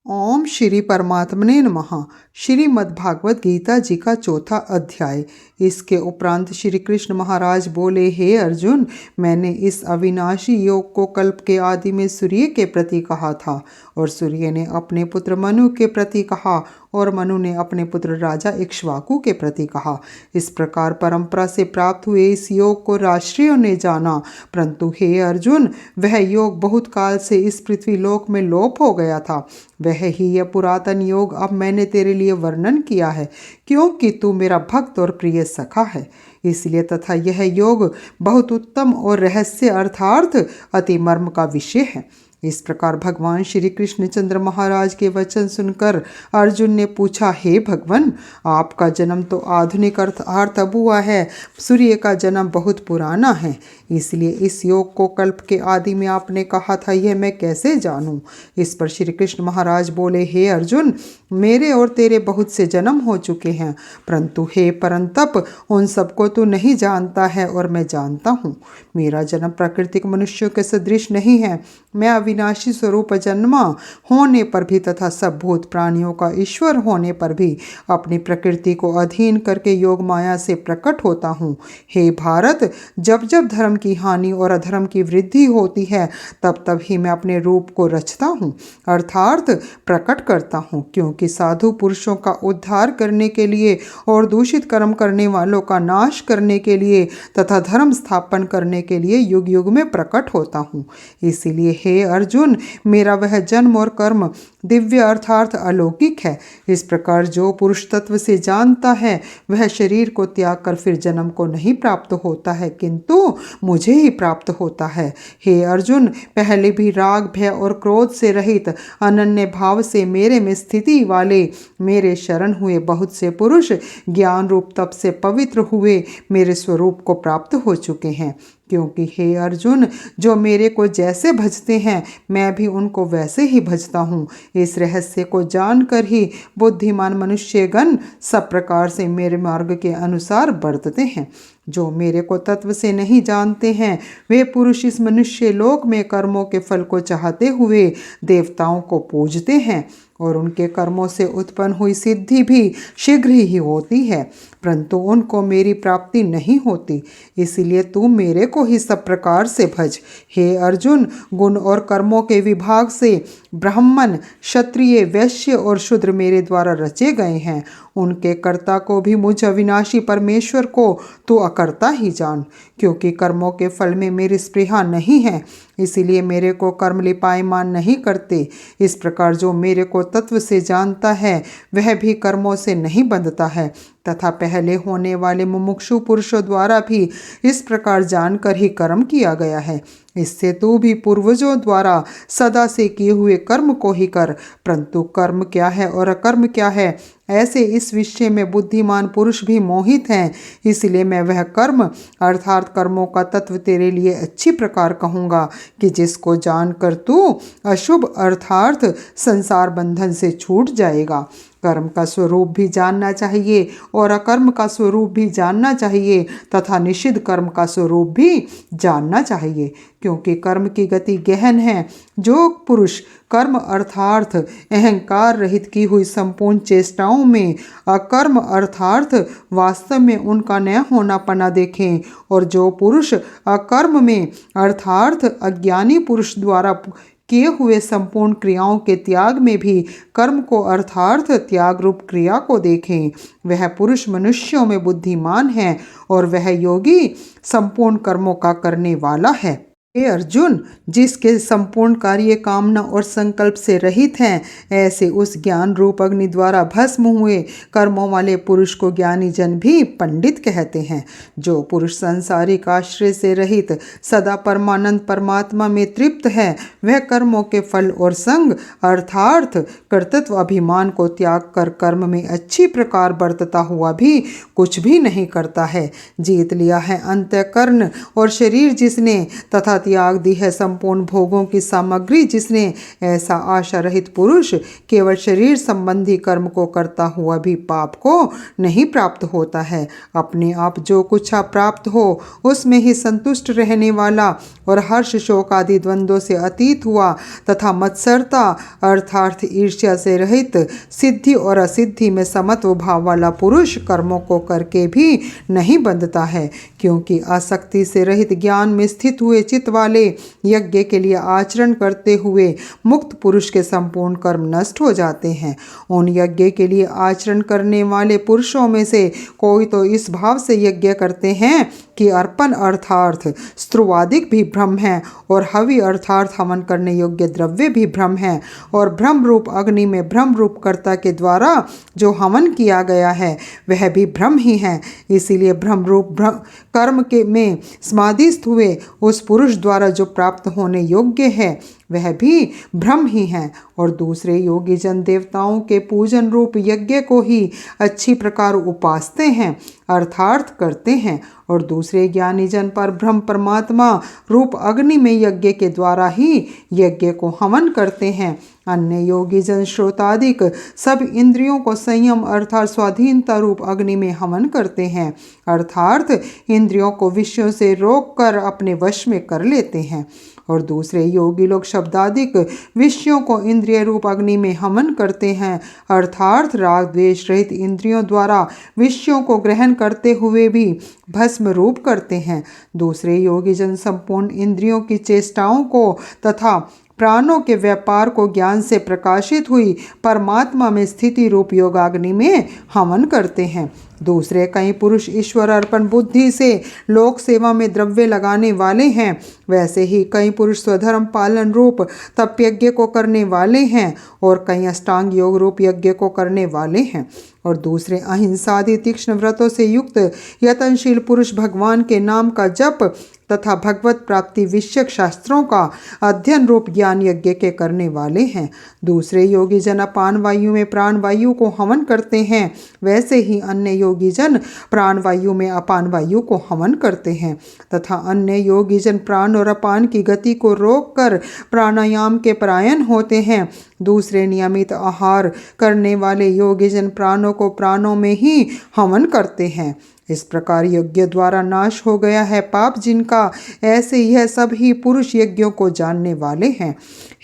ओम श्री परमात्मने नमः। श्रीमद् भागवत गीता जी का चौथा अध्याय। इसके उपरांत श्री कृष्ण महाराज बोले, हे अर्जुन, मैंने इस अविनाशी योग को कल्प के आदि में सूर्य के प्रति कहा था और सूर्य ने अपने पुत्र मनु के प्रति कहा और मनु ने अपने पुत्र राजा इक्ष्वाकु के प्रति कहा। इस प्रकार परंपरा से प्राप्त हुए इस योग को राष्ट्रियों ने जाना, परंतु हे अर्जुन, वह योग बहुत काल से इस पृथ्वी लोक में लोप हो गया था। वह ही यह पुरातन योग अब मैंने तेरे लिए वर्णन किया है, क्योंकि तू मेरा भक्त और प्रिय सखा है। इसलिए तथा यह योग बहुत उत्तम और रहस्य अर्थार्थ अति मर्म का विषय है। इस प्रकार भगवान श्री कृष्णचंद्र महाराज के वचन सुनकर अर्जुन ने पूछा, हे भगवान, आपका जन्म तो आधुनिक अर्थार्थ अब हुआ है, सूर्य का जन्म बहुत पुराना है। इसलिए इस योग को कल्प के आदि में आपने कहा था, यह मैं कैसे जानूं? इस पर श्री कृष्ण महाराज बोले, हे अर्जुन, मेरे और तेरे बहुत से जन्म हो चुके हैं, परंतु हे परंतप, उन सबको तू नहीं जानता है और मैं जानता हूँ। मेरा जन्म प्राकृतिक मनुष्यों के सदृश नहीं है। मैं अविनाशी स्वरूप जन्मा होने पर भी तथा सब भूत प्राणियों का ईश्वर होने पर भी अपनी प्रकृति को अधीन करके योग माया से प्रकट होता हूँ। हे भारत, जब जब धर्म की हानि और अधर्म की वृद्धि होती है, तब तब ही मैं अपने रूप को रचता हूँ, अर्थात प्रकट करता हूँ, क्योंकि साधु पुरुषों का उद्धार करने के लिए और दूषित कर्म करने वालों का नाश करने के लिए तथा धर्म स्थापन करने के लिए युग युग में प्रकट होता हूँ। इसीलिए हे अर्जुन, मेरा वह जन्म और कर्म दिव्य अर्थार्थ अलौकिक है। इस प्रकार जो पुरुष तत्व से जानता है, वह शरीर को त्याग कर फिर जन्म को नहीं प्राप्त होता है, किंतु मुझे ही प्राप्त होता है। हे अर्जुन, पहले भी राग, भय और क्रोध से रहित अनन्य भाव से मेरे में स्थिति वाले मेरे शरण हुए बहुत से पुरुष ज्ञान रूप तप से पवित्र हुए मेरे स्वरूप को प्राप्त हो चुके हैं। क्योंकि हे अर्जुन, जो मेरे को जैसे भजते हैं, मैं भी उनको वैसे ही भजता हूँ। इस रहस्य को जानकर ही बुद्धिमान मनुष्यगण सब प्रकार से मेरे मार्ग के अनुसार बरतते हैं। जो मेरे को तत्व से नहीं जानते हैं, वे पुरुष इस मनुष्य लोक में कर्मों के फल को चाहते हुए देवताओं को पूजते हैं और उनके कर्मों से उत्पन्न हुई सिद्धि भी शीघ्र ही होती है, परंतु उनको मेरी प्राप्ति नहीं होती। इसलिए तू मेरे को ही सब प्रकार से भज। हे अर्जुन, गुण और कर्मों के विभाग से ब्राह्मण, क्षत्रिय, वैश्य और शूद्र मेरे द्वारा रचे गए हैं। उनके कर्ता को भी मुझ अविनाशी परमेश्वर को तू अकर्ता ही जान, क्योंकि कर्मों के फल में मेरी स्पृहा नहीं है, इसीलिए मेरे को कर्म लिपायमान नहीं करते। इस प्रकार जो मेरे को तत्व से जानता है, वह भी कर्मों से नहीं बंधता है, तथा पहले होने वाले मुमुक्षु पुरुषों द्वारा भी इस प्रकार जानकर ही कर्म किया गया है। इससे तू भी पूर्वजों द्वारा सदा से किए हुए कर्म को ही कर, परंतु कर्म क्या है और अकर्म क्या है, ऐसे इस विषय में बुद्धिमान पुरुष भी मोहित हैं। इसलिए मैं वह कर्म अर्थात कर्मों का तत्व तेरे लिए अच्छी प्रकार कहूँगा कि जिसको जानकर तू अशुभ अर्थार्थ संसार बंधन से छूट जाएगा। कर्म का स्वरूप भी जानना चाहिए और अकर्म का स्वरूप भी जानना चाहिए तथा निषिद्ध कर्म का स्वरूप भी जानना चाहिए, क्योंकि कर्म की गति गहन है। जो पुरुष कर्म अर्थार्थ अहंकार रहित की हुई संपूर्ण चेष्टाओं में अकर्म अर्थार्थ वास्तव में उनका न होना पना देखें, और जो पुरुष अकर्म में अर्थार्थ अज्ञानी पुरुष द्वारा किए हुए संपूर्ण क्रियाओं के त्याग में भी कर्म को अर्थार्थ त्याग रूप क्रिया को देखें, वह पुरुष मनुष्यों में बुद्धिमान है और वह योगी संपूर्ण कर्मों का करने वाला है। हे अर्जुन, जिसके संपूर्ण कार्य कामना और संकल्प से रहित हैं, ऐसे उस ज्ञान रूप अग्नि द्वारा भस्म हुए कर्मों वाले पुरुष को ज्ञानी जन भी पंडित कहते हैं। जो पुरुष संसारिक आश्रय से रहित सदा परमानंद परमात्मा में तृप्त है, वह कर्मों के फल और संग अर्थार्थ कर्तृत्व अभिमान को त्याग कर कर्म में अच्छी प्रकार बरतता हुआ भी कुछ भी नहीं करता है। जीत लिया है अंतःकरण और शरीर जिसने, तथा त्याग दी है संपूर्ण भोगों की सामग्री। जिसने ऐसा आशा रहित पुरुष केवल शरीर संबंधी कर्म को करता हुआ भी पाप को नहीं प्राप्त होता है। अपने आप जो कुछ प्राप्त हो उसमें ही संतुष्ट रहने वाला और हर्ष शोक आदि द्वंद्वों से अतीत हुआ तथा मत्सरता अर्थात ईर्ष्या से रहित सिद्धि और असिद्धि में समत्व भाव वाला पुरुष कर्मों को करके भी नहीं बंधता है, क्योंकि आसक्ति से रहित ज्ञान में स्थित हुए चित्त वाले यज्ञ के लिए आचरण करते हुए मुक्त पुरुष के संपूर्ण कर्म नष्ट हो जाते हैं। उन यज्ञ के लिए आचरण करने वाले पुरुषों में से कोई तो इस भाव से यज्ञ करते हैं कि अर्पण अर्थात स्त्रुवादिक भी ब्रह्म है और हवि अर्थात हवन करने योग्य द्रव्य भी ब्रह्म है और ब्रह्म रूप अग्नि में ब्रह्म रूप कर्ता के द्वारा जो हवन किया गया है वह भी ब्रह्म ही है। इसीलिए ब्रह्म रूप कर्म के में समाधिस्थ हुए उस पुरुष द्वारा जो प्राप्त होने योग्य है वह भी ब्रह्म ही है। और दूसरे योगी जन देवताओं के पूजन रूप यज्ञ को ही अच्छी प्रकार उपासते हैं अर्थात करते हैं और दूसरे ज्ञानी जन पर ब्रह्म परमात्मा रूप अग्नि में यज्ञ के द्वारा ही यज्ञ को हवन करते हैं। अन्य योगी जन श्रोतादिक सब इंद्रियों को संयम अर्थात स्वाधीनता रूप अग्नि में हवन करते हैं अर्थात इंद्रियों को विषयों से रोक कर अपने वश में कर लेते हैं। और दूसरे योगी लोग शब्दादिक विषयों को इंद्रिय रूप अग्नि में हवन करते हैं अर्थात राग द्वेष रहित इंद्रियों द्वारा विषयों को ग्रहण करते हुए भी भस्म रूप करते हैं। दूसरे योगी जन संपूर्ण इंद्रियों की चेष्टाओं को तथा प्राणों के व्यापार को ज्ञान से प्रकाशित हुई परमात्मा में स्थिति रूप योगाग्नि में हवन करते हैं। दूसरे कई पुरुष ईश्वर अर्पण बुद्धि से लोक सेवा में द्रव्य लगाने वाले हैं, वैसे ही कई पुरुष स्वधर्म पालन रूप तप यज्ञ को करने वाले हैं और कई अष्टांग योग रूप यज्ञ को करने वाले हैं। और दूसरे अहिंसादि तीक्ष्ण व्रतों से युक्त यतनशील पुरुष भगवान के नाम का जप तथा भगवत प्राप्ति विषयक शास्त्रों का अध्ययन रूप ज्ञान यज्ञ के करने वाले हैं। दूसरे योगी जन अपान वायु में प्राण वायु को हवन करते हैं, वैसे ही अन्य योगी जन प्राण वायु में अपान वायु को हवन करते हैं तथा अन्य योगी जन प्राण और अपान की गति को रोककर प्राणायाम के परायण होते हैं। दूसरे नियमित आहार करने वाले योगी जन प्राणों को प्राणों में ही हवन करते हैं। इस प्रकार यज्ञ द्वारा नाश हो गया है पाप जिनका, ऐसे यह सब ही पुरुष यज्ञों को जानने वाले हैं।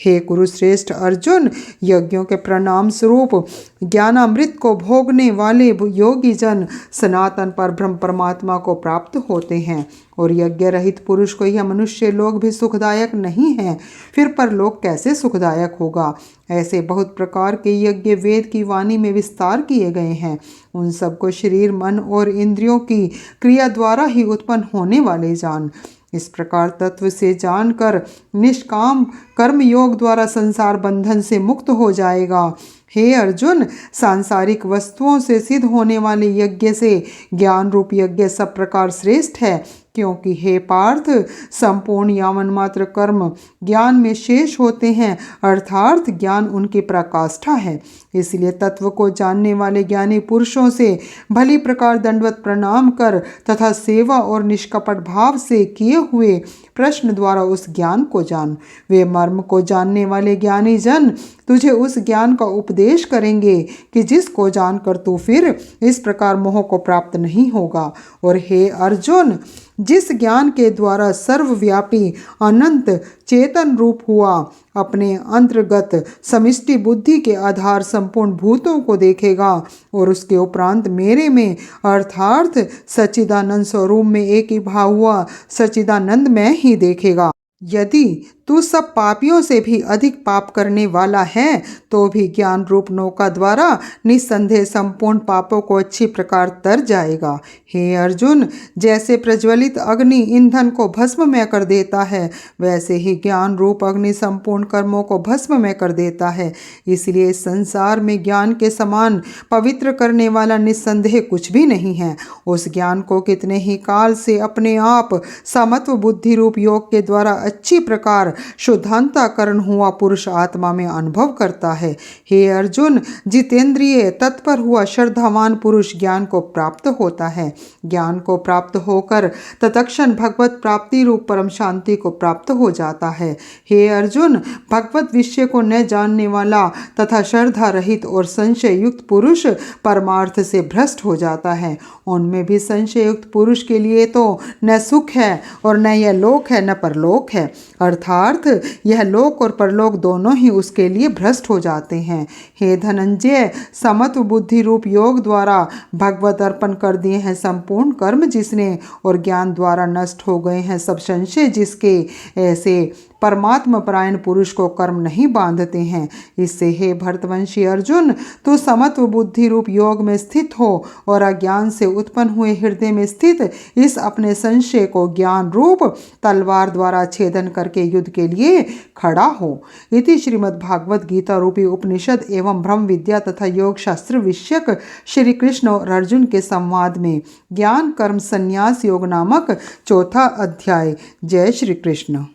हे कुरुश्रेष्ठ अर्जुन, यज्ञों के परिणाम स्वरूप ज्ञानामृत को भोगने वाले योगी जन सनातन पर ब्रह्म परमात्मा को प्राप्त होते हैं और यज्ञ रहित पुरुष को यह मनुष्य लोग भी सुखदायक नहीं है, फिर परलोक कैसे सुखदायक होगा। ऐसे बहुत प्रकार के यज्ञ वेद की वाणी में विस्तार किए गए हैं। उन सबको शरीर मन और इंद्रियों की क्रिया द्वारा ही उत्पन्न होने वाले जान। इस प्रकार तत्व से जानकर निष्काम कर्म योग द्वारा संसार बंधन से मुक्त हो जाएगा। हे अर्जुन, सांसारिक वस्तुओं से सिद्ध होने वाले यज्ञ से ज्ञान रूप यज्ञ सब प्रकार श्रेष्ठ है, क्योंकि हे पार्थ, संपूर्ण यावन मात्र कर्म ज्ञान में शेष होते हैं अर्थात ज्ञान उनकी पराकाष्ठा है। इसलिए तत्व को जानने वाले ज्ञानी पुरुषों से भली प्रकार दंडवत प्रणाम कर तथा सेवा और निष्कपट भाव से किए हुए प्रश्न द्वारा उस ज्ञान को जान। वे मर्म को जानने वाले ज्ञानी जन तुझे उस ज्ञान का उपदेश करेंगे कि जिसको जानकर तू फिर इस प्रकार मोह को प्राप्त नहीं होगा। और हे अर्जुन, जिस ज्ञान के द्वारा सर्वव्यापी अनंत चेतन रूप हुआ अपने अंतर्गत समिष्टि बुद्धि के आधार संपूर्ण भूतों को देखेगा और उसके उपरांत मेरे में अर्थात सच्चिदानंद स्वरूप में एक ही भाव हुआ सच्चिदानंद में ही देखेगा। यदि तू सब पापियों से भी अधिक पाप करने वाला है तो भी ज्ञान रूप नौका द्वारा निस्संदेह संपूर्ण पापों को अच्छी प्रकार तर जाएगा। हे अर्जुन, जैसे प्रज्वलित अग्नि ईंधन को भस्म में कर देता है, वैसे ही ज्ञान रूप अग्नि संपूर्ण कर्मों को भस्म में कर देता है। इसलिए इस संसार में ज्ञान के समान पवित्र करने वाला निस्संदेह कुछ भी नहीं है। उस ज्ञान को कितने ही काल से अपने आप समत्व बुद्धि रूप योग के द्वारा अच्छी प्रकार शुद्धांतकरण हुआ पुरुष आत्मा में अनुभव करता है। हे अर्जुन, जितेंद्रिय तत्पर हुआ श्रद्धावान पुरुष ज्ञान को प्राप्त होता है। ज्ञान को प्राप्त होकर तत्क्षण भगवत प्राप्ति रूप परम शांति को प्राप्त हो जाता है। हे अर्जुन, भगवत विषय को न जानने वाला तथा श्रद्धा रहित और संशय युक्त पुरुष परमार्थ से भ्रष्ट हो जाता है। उनमें भी संशय युक्त पुरुष के लिए तो न सुख है और न यह लोक है न परलोक है, अर्थात यह लोक और परलोक दोनों ही उसके लिए भ्रष्ट हो जाते हैं। हे धनंजय, समत्व बुद्धि रूप योग द्वारा भगवत अर्पण कर दिए हैं संपूर्ण कर्म जिसने और ज्ञान द्वारा नष्ट हो गए हैं सब संशय जिसके, ऐसे परमात्मा परायण पुरुष को कर्म नहीं बांधते हैं। इससे हे भरतवंशी अर्जुन, तो समत्व बुद्धि रूप योग में स्थित हो और अज्ञान से उत्पन्न हुए हृदय में स्थित इस अपने संशय को ज्ञान रूप तलवार द्वारा छेदन करके युद्ध के लिए खड़ा हो। इति श्रीमद्भागवत गीता रूपी उपनिषद एवं ब्रह्म विद्या तथा योग शास्त्र विषयक श्री कृष्ण और अर्जुन के संवाद में ज्ञान कर्म संन्यास योग नामक चौथा अध्याय। जय श्री कृष्ण।